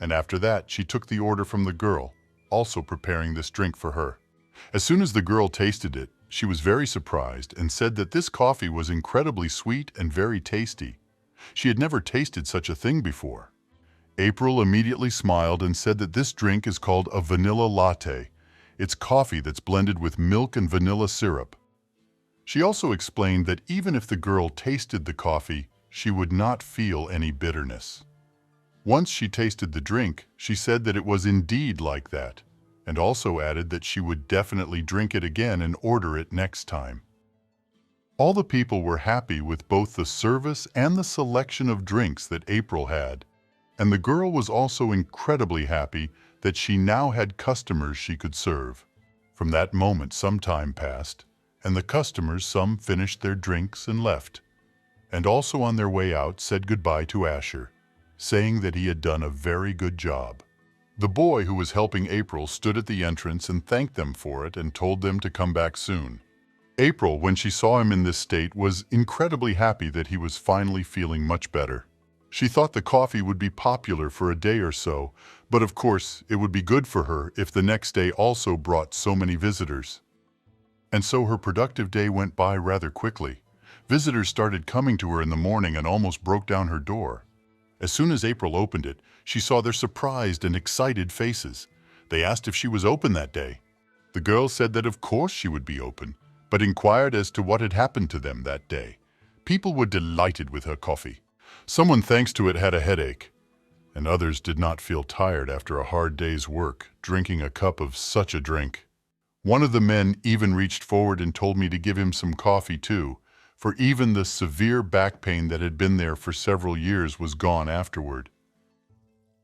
and after that she took the order from the girl, also preparing this drink for her. As soon as the girl tasted it, she was very surprised and said that this coffee was incredibly sweet and very tasty. She had never tasted such a thing before. April immediately smiled and said that this drink is called a vanilla latte. It's coffee that's blended with milk and vanilla syrup. She also explained that even if the girl tasted the coffee, she would not feel any bitterness. Once she tasted the drink, she said that it was indeed like that, and also added that she would definitely drink it again and order it next time. All the people were happy with both the service and the selection of drinks that April had, and the girl was also incredibly happy that she now had customers she could serve. From that moment, some time passed, and the customers, some finished their drinks and left, and also on their way out said goodbye to Asher, saying that he had done a very good job. The boy who was helping April stood at the entrance and thanked them for it and told them to come back soon. April, when she saw him in this state, was incredibly happy that he was finally feeling much better. She thought the coffee would be popular for a day or so, but of course it would be good for her if the next day also brought so many visitors. And so her productive day went by rather quickly. Visitors started coming to her in the morning and almost broke down her door. As soon as April opened it, she saw their surprised and excited faces. They asked if she was open that day. The girl said that of course she would be open, but inquired as to what had happened to them that day. People were delighted with her coffee. Someone, thanks to it, had a headache, and others did not feel tired after a hard day's work, drinking a cup of such a drink. One of the men even reached forward and told me to give him some coffee too, for even the severe back pain that had been there for several years was gone afterward.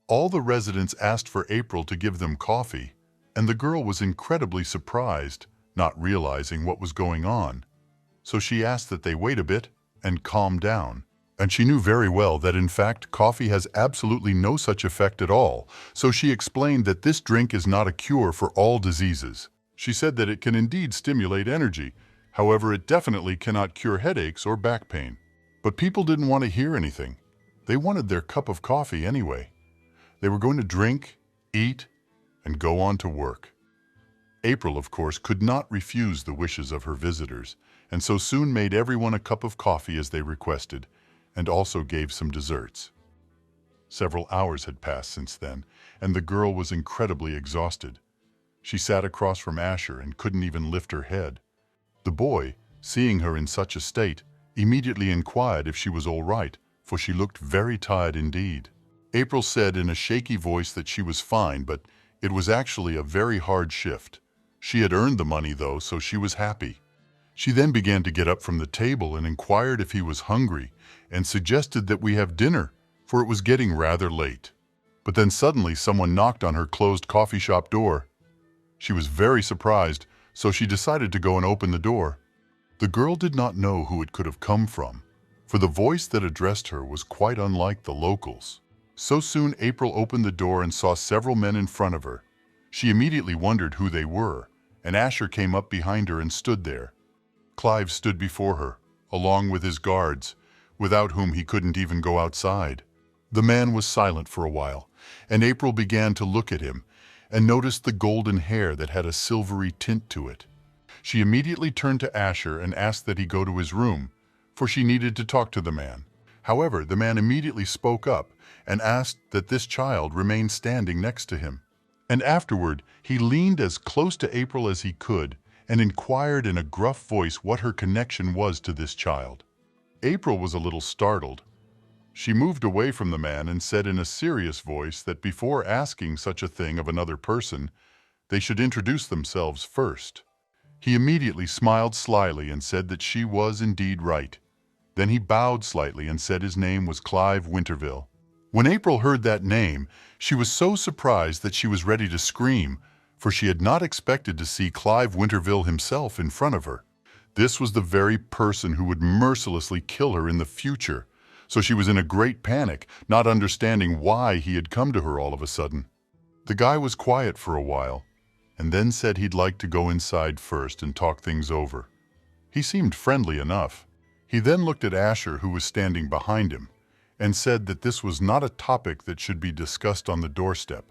All the residents asked for April to give them coffee, and the girl was incredibly surprised, not realizing what was going on. So she asked that they wait a bit and calm down. And she knew very well that in fact coffee has absolutely no such effect at all, so she explained that this drink is not a cure for all diseases. She said that it can indeed stimulate energy, however it definitely cannot cure headaches or back pain. But people didn't want to hear anything. They wanted their cup of coffee anyway. They were going to drink, eat, and go on to work. April, of course, could not refuse the wishes of her visitors, and so soon made everyone a cup of coffee as they requested, and also gave some desserts. Several hours had passed since then, and the girl was incredibly exhausted. She sat across from Asher and couldn't even lift her head. The boy, seeing her in such a state, immediately inquired if she was all right, for she looked very tired indeed. April said in a shaky voice that she was fine, but it was actually a very hard shift. She had earned the money though, so she was happy. She then began to get up from the table and inquired if he was hungry and suggested that we have dinner, for it was getting rather late. But then suddenly someone knocked on her closed coffee shop door. She was very surprised, so she decided to go and open the door. The girl did not know who it could have come from, for the voice that addressed her was quite unlike the locals. So soon April opened the door and saw several men in front of her. She immediately wondered who they were, and Asher came up behind her and stood there. Clive stood before her, along with his guards, without whom he couldn't even go outside. The man was silent for a while, and April began to look at him and noticed the golden hair that had a silvery tint to it. She immediately turned to Asher and asked that he go to his room, for she needed to talk to the man. However, the man immediately spoke up and asked that this child remain standing next to him. And afterward, he leaned as close to April as he could and inquired in a gruff voice what her connection was to this child. April was a little startled. She moved away from the man and said in a serious voice that before asking such a thing of another person, they should introduce themselves first. He immediately smiled slyly and said that she was indeed right. Then he bowed slightly and said his name was Clive Winterville. When April heard that name, she was so surprised that she was ready to scream, for she had not expected to see Clive Winterville himself in front of her. This was the very person who would mercilessly kill her in the future, so she was in a great panic, not understanding why he had come to her all of a sudden. The guy was quiet for a while, and then said he'd like to go inside first and talk things over. He seemed friendly enough. He then looked at Asher, who was standing behind him, and said that this was not a topic that should be discussed on the doorstep.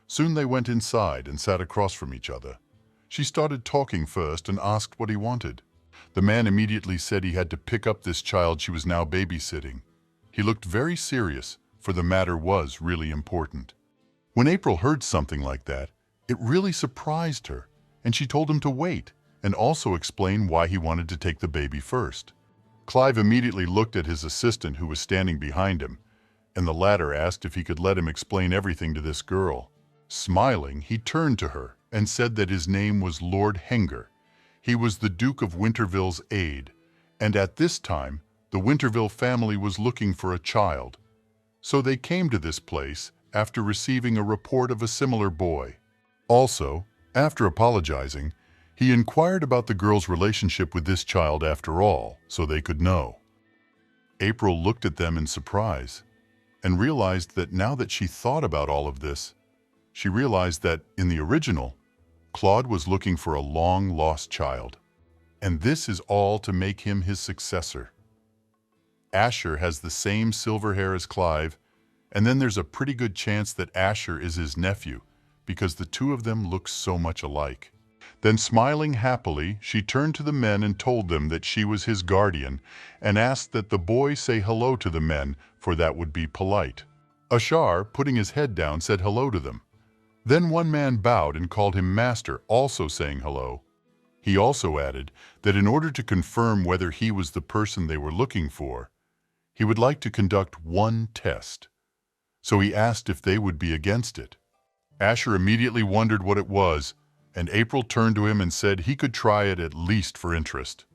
Soon they went inside and sat across from each other. She started talking first and asked what he wanted. The man immediately said he had to pick up this child she was now babysitting. He looked very serious, for the matter was really important. When April heard something like that, it really surprised her, and she told him to wait and also explain why he wanted to take the baby first. Clive immediately looked at his assistant who was standing behind him, and the latter asked if he could let him explain everything to this girl. Smiling, he turned to her and said that his name was Lord Henger. He was the Duke of Winterville's aide, and at this time, the Winterville family was looking for a child. So they came to this place after receiving a report of a similar boy. Also, after apologizing, he inquired about the girl's relationship with this child after all, so they could know. April looked at them in surprise and realized that now that she thought about all of this, she realized that, in the original, Claude was looking for a long-lost child. And this is all to make him his successor. Asher has the same silver hair as Clive, and then there's a pretty good chance that Asher is his nephew, because the two of them look so much alike. Then, smiling happily, she turned to the men and told them that she was his guardian, and asked that the boy say hello to the men, for that would be polite. Asher, putting his head down, said hello to them. Then one man bowed and called him master, also saying hello. He also added that in order to confirm whether he was the person they were looking for, he would like to conduct one test. So he asked if they would be against it. Asher immediately wondered what it was, and April turned to him and said he could try it at least for interest.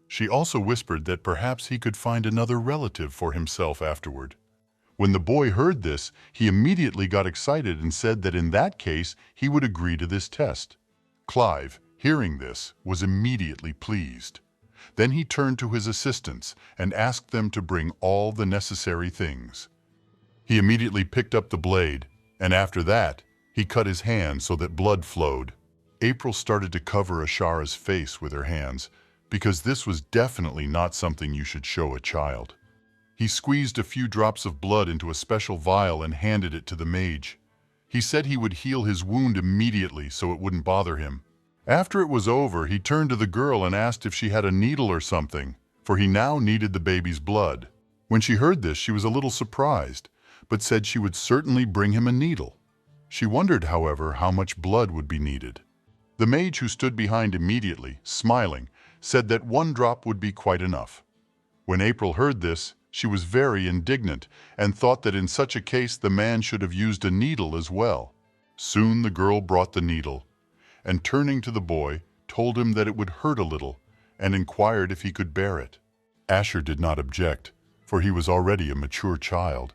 She also whispered that perhaps he could find another relative for himself afterward. When the boy heard this, he immediately got excited and said that in that case he would agree to this test. Clive, hearing this, was immediately pleased. Then he turned to his assistants and asked them to bring all the necessary things. He immediately picked up the blade, and after that, he cut his hand so that blood flowed. April started to cover Asher's face with her hands, because this was definitely not something you should show a child. He squeezed a few drops of blood into a special vial and handed it to the mage. He said he would heal his wound immediately so it wouldn't bother him. After it was over, he turned to the girl and asked if she had a needle or something, for he now needed the baby's blood. When she heard this, she was a little surprised, but said she would certainly bring him a needle. She wondered, however, how much blood would be needed. The mage, who stood behind immediately, smiling, said that 1 drop would be quite enough. When April heard this, she was very indignant and thought that in such a case the man should have used a needle as well. Soon the girl brought the needle, and turning to the boy, told him that it would hurt a little, and inquired if he could bear it. Asher did not object, for he was already a mature child.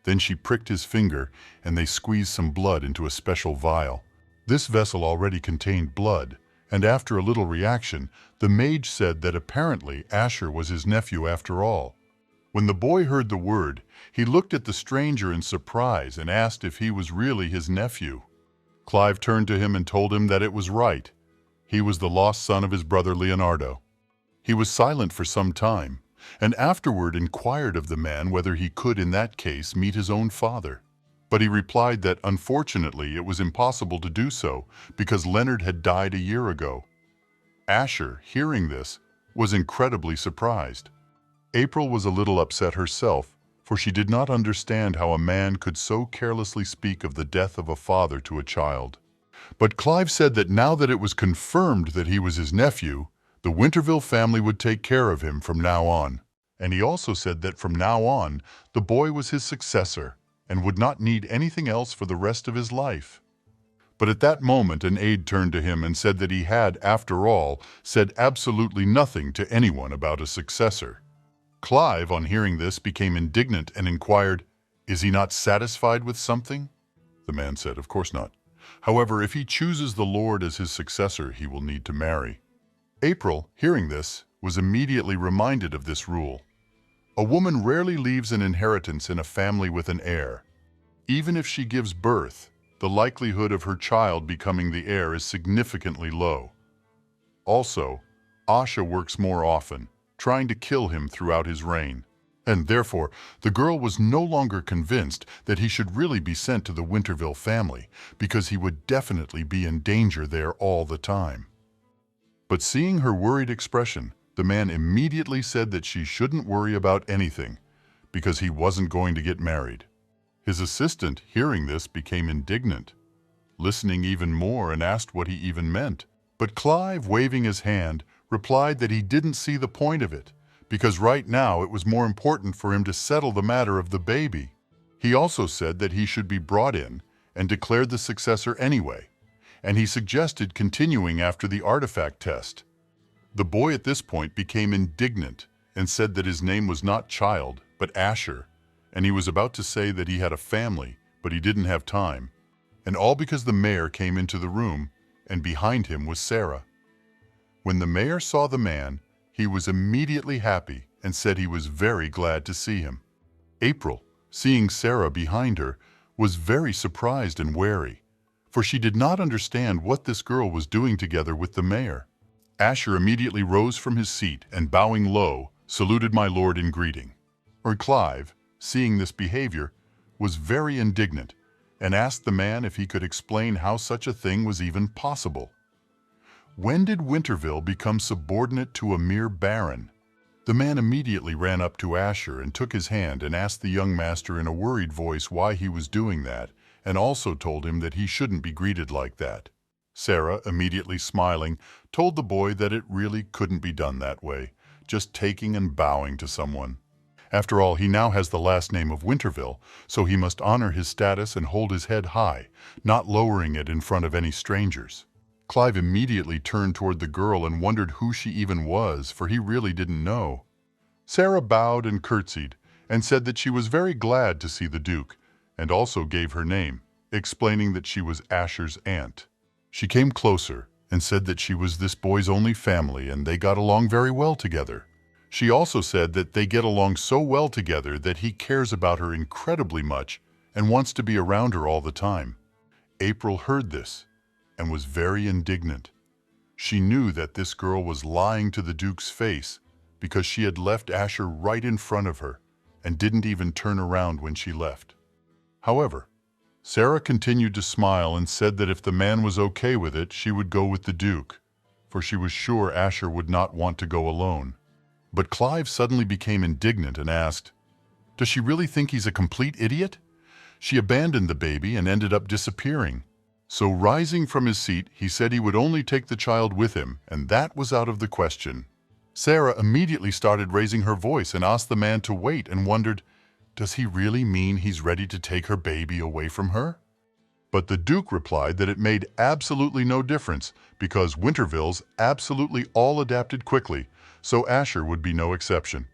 Then she pricked his finger, and they squeezed some blood into a special vial. This vessel already contained blood, and after a little reaction, the mage said that apparently Asher was his nephew after all. When the boy heard the word, he looked at the stranger in surprise and asked if he was really his nephew. Clive turned to him and told him that it was right. He was the lost son of his brother Leonardo. He was silent for some time, and afterward inquired of the man whether he could in that case meet his own father. But he replied that unfortunately it was impossible to do so because Leonard had died a year ago. Asher, hearing this, was incredibly surprised. April was a little upset herself, for she did not understand how a man could so carelessly speak of the death of a father to a child. But Clive said that now that it was confirmed that he was his nephew, the Winterville family would take care of him from now on. And he also said that from now on, the boy was his successor and would not need anything else for the rest of his life. But at that moment, an aide turned to him and said that he had, after all, said absolutely nothing to anyone about a successor. Clive, on hearing this, became indignant and inquired, "Is he not satisfied with something?" The man said, "Of course not. However, if he chooses the Lord as his successor, he will need to marry." April, hearing this, was immediately reminded of this rule. A woman rarely leaves an inheritance in a family with an heir. Even if she gives birth, the likelihood of her child becoming the heir is significantly low. Also, Asha works more often, trying to kill him throughout his reign. And therefore, the girl was no longer convinced that he should really be sent to the Winterville family, because he would definitely be in danger there all the time. But seeing her worried expression, the man immediately said that she shouldn't worry about anything, because he wasn't going to get married. His assistant, hearing this, became indignant, listening even more, and asked what he even meant. But Clive, waving his hand, replied that he didn't see the point of it, because right now it was more important for him to settle the matter of the baby. He also said that he should be brought in and declared the successor anyway, and he suggested continuing after the artifact test. The boy at this point became indignant and said that his name was not Child, but Asher, and he was about to say that he had a family, but he didn't have time, and all because the mayor came into the room, and behind him was Sarah. When the mayor saw the man, he was immediately happy and said he was very glad to see him. April, seeing Sarah behind her, was very surprised and wary, for she did not understand what this girl was doing together with the mayor. Asher immediately rose from his seat and, bowing low, saluted my lord in greeting. Clive, seeing this behavior, was very indignant and asked the man if he could explain how such a thing was even possible. When did Winterville become subordinate to a mere baron? The man immediately ran up to Asher and took his hand and asked the young master in a worried voice why he was doing that, and also told him that he shouldn't be greeted like that. Sarah, immediately smiling, told the boy that it really couldn't be done that way, just taking and bowing to someone. After all, he now has the last name of Winterville, so he must honor his status and hold his head high, not lowering it in front of any strangers. Clive immediately turned toward the girl and wondered who she even was, for he really didn't know. Sarah bowed and curtsied, and said that she was very glad to see the Duke, and also gave her name, explaining that she was Asher's aunt. She came closer and said that she was this boy's only family and they got along very well together. She also said that they get along so well together that he cares about her incredibly much and wants to be around her all the time. April heard this and was very indignant. She knew that this girl was lying to the Duke's face because she had left Asher right in front of her and didn't even turn around when she left. However, Sarah continued to smile and said that if the man was okay with it, she would go with the Duke, for she was sure Asher would not want to go alone. But Clive suddenly became indignant and asked, "Does she really think he's a complete idiot?" She abandoned the baby and ended up disappearing. So rising from his seat, he said he would only take the child with him, and that was out of the question. Sarah immediately started raising her voice and asked the man to wait and wondered, does he really mean he's ready to take her baby away from her? But the Duke replied that it made absolutely no difference because Wintervilles absolutely all adapted quickly, so Asher would be no exception.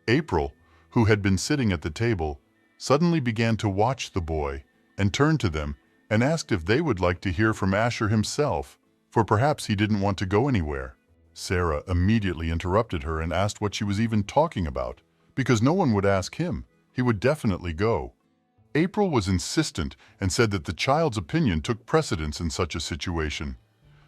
April, who had been sitting at the table, suddenly began to watch the boy and turned to them and asked if they would like to hear from Asher himself, for perhaps he didn't want to go anywhere. Sarah immediately interrupted her and asked what she was even talking about, because no one would ask him. He would definitely go. April was insistent and said that the child's opinion took precedence in such a situation.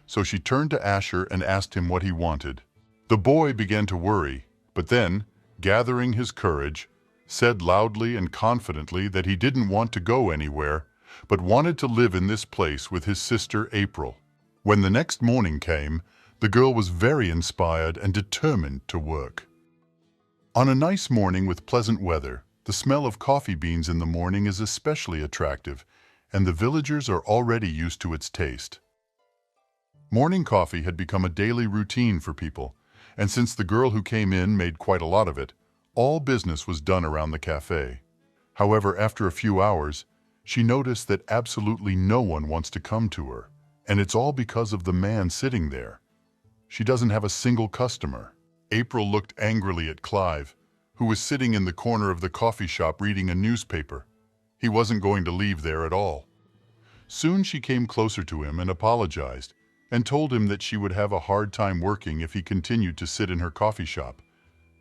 So she turned to Asher and asked him what he wanted. The boy began to worry, but then, gathering his courage, said loudly and confidently that he didn't want to go anywhere, but wanted to live in this place with his sister April. When the next morning came, the girl was very inspired and determined to work. On a nice morning with pleasant weather, the smell of coffee beans in the morning is especially attractive, and the villagers are already used to its taste. Morning coffee had become a daily routine for people, and since the girl who came in made quite a lot of it, all business was done around the cafe. However, after a few hours, she noticed that absolutely no one wants to come to her, and it's all because of the man sitting there. She doesn't have a single customer. April looked angrily at Clive, who was sitting in the corner of the coffee shop reading a newspaper. He wasn't going to leave there at all. Soon she came closer to him and apologized, and told him that she would have a hard time working if he continued to sit in her coffee shop,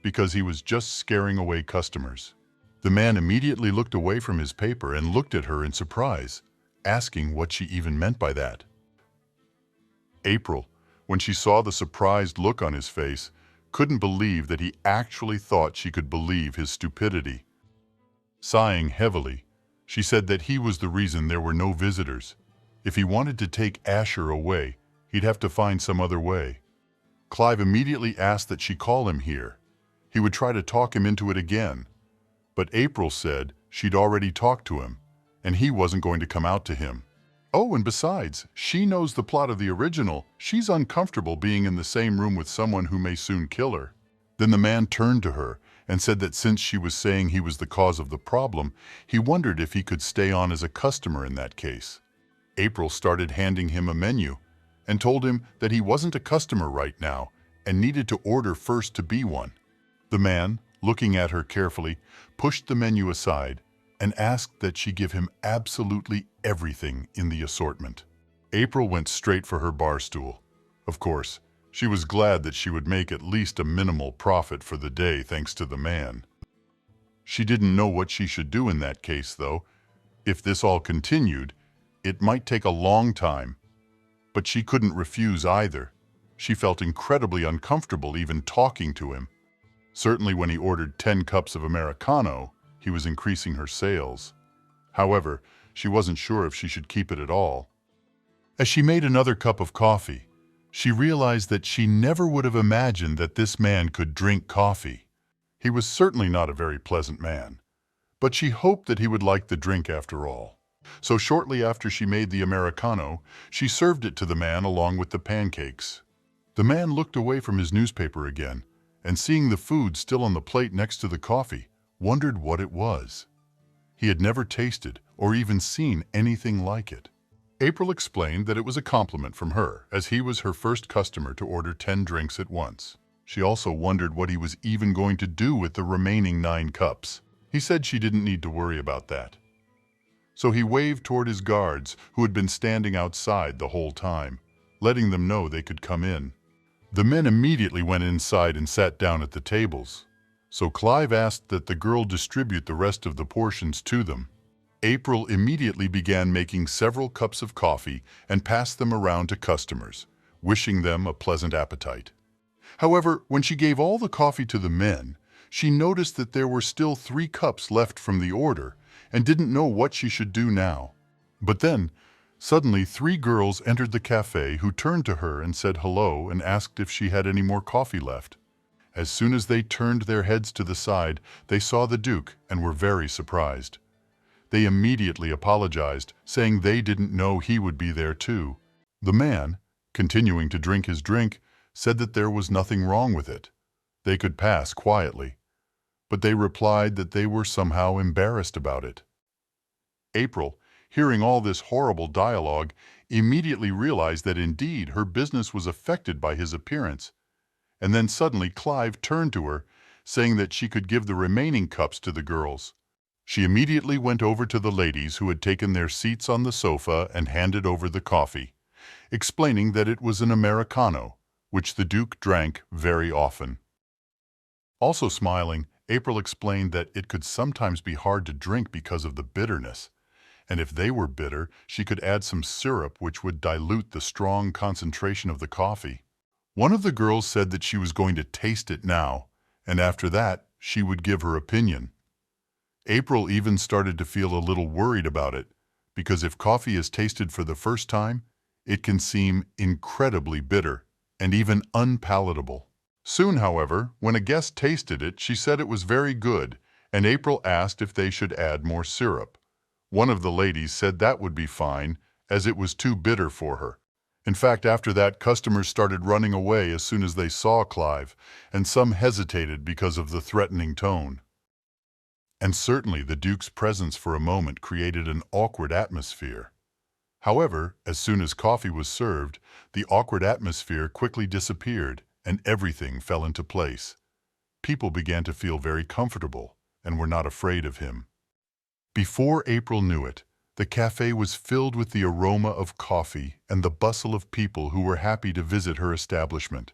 because he was just scaring away customers. The man immediately looked away from his paper and looked at her in surprise, asking what she even meant by that. April, when she saw the surprised look on his face, couldn't believe that he actually thought she could believe his stupidity. Sighing heavily, she said that he was the reason there were no visitors. If he wanted to take Asher away, he'd have to find some other way. Clive immediately asked that she call him here. He would try to talk him into it again. But April said she'd already talked to him, and he wasn't going to come out to him. Oh, and besides, she knows the plot of the original. She's uncomfortable being in the same room with someone who may soon kill her. Then the man turned to her and said that since she was saying he was the cause of the problem, he wondered if he could stay on as a customer in that case. April started handing him a menu and told him that he wasn't a customer right now and needed to order first to be one. The man, looking at her carefully, pushed the menu aside and asked that she give him absolutely everything in the assortment. April went straight for her bar stool. Of course, she was glad that she would make at least a minimal profit for the day thanks to the man. She didn't know what she should do in that case, though. If this all continued, it might take a long time. But she couldn't refuse either. She felt incredibly uncomfortable even talking to him. Certainly when he ordered 10 cups of Americano, he was increasing her sales. However, she wasn't sure if she should keep it at all. As she made another cup of coffee, she realized that she never would have imagined that this man could drink coffee. He was certainly not a very pleasant man, but she hoped that he would like the drink after all. So shortly after she made the Americano, she served it to the man along with the pancakes. The man looked away from his newspaper again, and seeing the food still on the plate next to the coffee, wondered what it was. He had never tasted or even seen anything like it. April explained that it was a compliment from her, as he was her first customer to order 10 drinks at once. She also wondered what he was even going to do with the remaining 9 cups. He said she didn't need to worry about that. So he waved toward his guards, who had been standing outside the whole time, letting them know they could come in. The men immediately went inside and sat down at the tables. So Clive asked that the girl distribute the rest of the portions to them. April immediately began making several cups of coffee and passed them around to customers, wishing them a pleasant appetite. However, when she gave all the coffee to the men, she noticed that there were still 3 cups left from the order and didn't know what she should do now. But then, suddenly 3 girls entered the cafe who turned to her and said hello and asked if she had any more coffee left. As soon as they turned their heads to the side, they saw the Duke and were very surprised. They immediately apologized, saying they didn't know he would be there too. The man, continuing to drink his drink, said that there was nothing wrong with it. They could pass quietly. But they replied that they were somehow embarrassed about it. April, hearing all this horrible dialogue, immediately realized that indeed her business was affected by his appearance. And then suddenly Clive turned to her, saying that she could give the remaining cups to the girls. She immediately went over to the ladies who had taken their seats on the sofa and handed over the coffee, explaining that it was an Americano, which the Duke drank very often. Also smiling, April explained that it could sometimes be hard to drink because of the bitterness, and if they were bitter, she could add some syrup which would dilute the strong concentration of the coffee. One of the girls said that she was going to taste it now, and after that, she would give her opinion. April even started to feel a little worried about it, because if coffee is tasted for the first time, it can seem incredibly bitter and even unpalatable. Soon, however, when a guest tasted it, she said it was very good, and April asked if they should add more syrup. One of the ladies said that would be fine, as it was too bitter for her. In fact, after that, customers started running away as soon as they saw Clive, and some hesitated because of the threatening tone. And certainly the Duke's presence for a moment created an awkward atmosphere. However, as soon as coffee was served, the awkward atmosphere quickly disappeared and everything fell into place. People began to feel very comfortable and were not afraid of him. Before April knew it, the cafe was filled with the aroma of coffee and the bustle of people who were happy to visit her establishment.